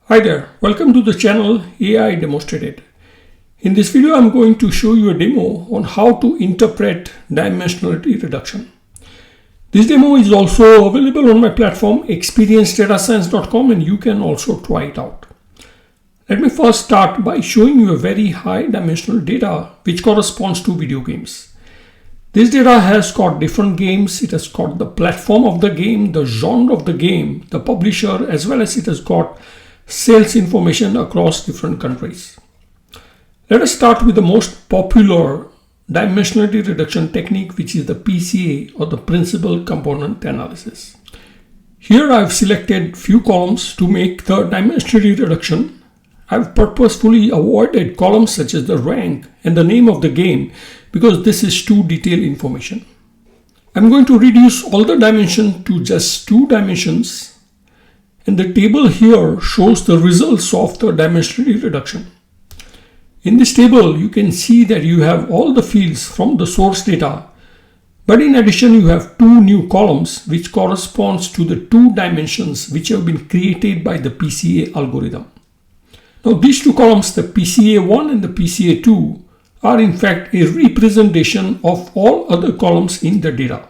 Hi there, welcome to the channel AI Demonstrated. In this video, I'm going to show you a demo on how to interpret dimensionality reduction. This demo is also available on my platform experiencedatascience.com and you can also try it out. Let me first start by showing you a very high dimensional data which corresponds to video games. This data has got different games. It has got the platform of the game, the genre of the game, the publisher, as well as it has got sales information across different countries. Let us start with the most popular dimensionality reduction technique, which is the PCA or the principal component analysis. Here I've selected few columns to make the dimensionality reduction. I've purposefully avoided columns such as the rank and the name of the game because this is too detailed information. I'm going to reduce all the dimensions to just 2 dimensions. And the table here shows the results of the dimensionality reduction. In this table, you can see that you have all the fields from the source data, but in addition, you have 2 new columns which corresponds to the 2 dimensions which have been created by the PCA algorithm. Now, these 2 columns, the PCA1 and the PCA2, are in fact a representation of all other columns in the data.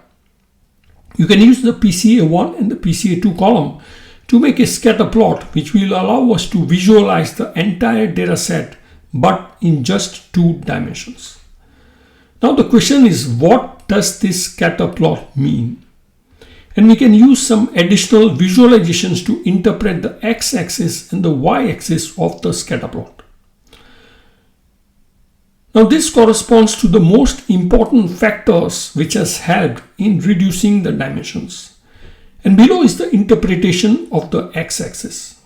You can use the PCA1 and the PCA2 column to make a scatter plot which will allow us to visualize the entire data set but in just 2 dimensions. Now the question is, what does this scatter plot mean? And we can use some additional visualizations to interpret the x-axis and the y-axis of the scatter plot. Now this corresponds to the most important factors which has helped in reducing the dimensions. And below is the interpretation of the x-axis.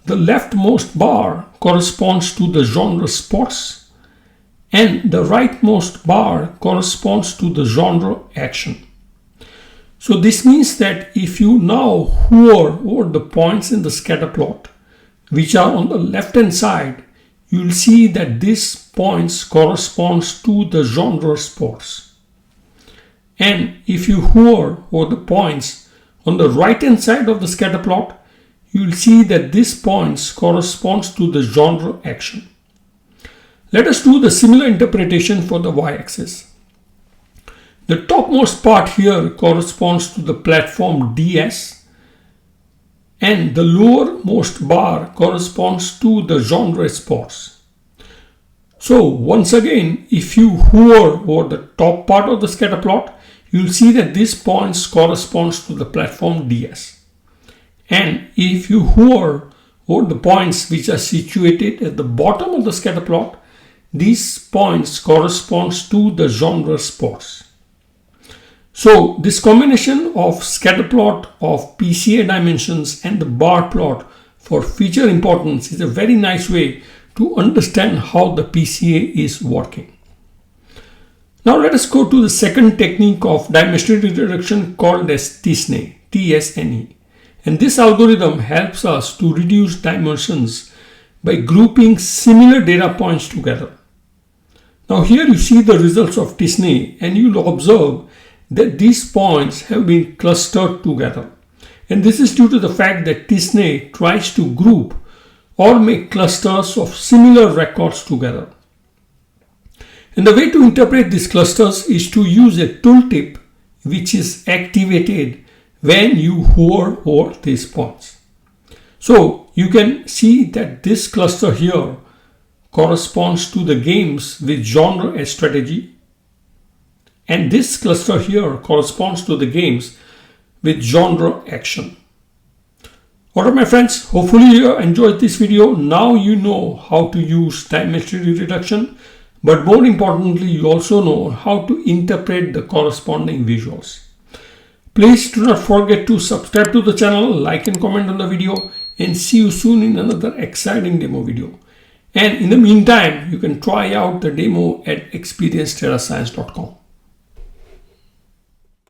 The leftmost bar corresponds to the genre sports and the rightmost bar corresponds to the genre action. So this means that if you now hover over the points in the scatter plot which are on the left hand side, you will see that these points corresponds to the genre sports. And if you hover over the points on the right hand side of the scatter plot, you will see that these points corresponds to the genre action. Let us do the similar interpretation for the y-axis. The topmost part here corresponds to the platform DS and the lowermost bar corresponds to the genre sports. So once again, if you hover over the top part of the scatter plot, you will see that these points corresponds to the platform DS. And if you hover over the points which are situated at the bottom of the scatter plot, these points corresponds to the genre sports. So this combination of scatter plot of PCA dimensions and the bar plot for feature importance is a very nice way to understand how the PCA is working. Now let us go to the second technique of dimensionality reduction called as t-SNE. And this algorithm helps us to reduce dimensions by grouping similar data points together. Now here you see the results of t-SNE and you'll observe that these points have been clustered together. And this is due to the fact that t-SNE tries to group or make clusters of similar records together. And the way to interpret these clusters is to use a tooltip which is activated when you hover over these points. So you can see that this cluster here corresponds to the games with genre as strategy, and this cluster here corresponds to the games with genre action. Alright my friends, hopefully you enjoyed this video. Now you know how to use dimensionality reduction. But more importantly, you also know how to interpret the corresponding visuals. Please do not forget to subscribe to the channel, like and comment on the video, and see you soon in another exciting demo video. And in the meantime, you can try out the demo at experiencedatascience.com.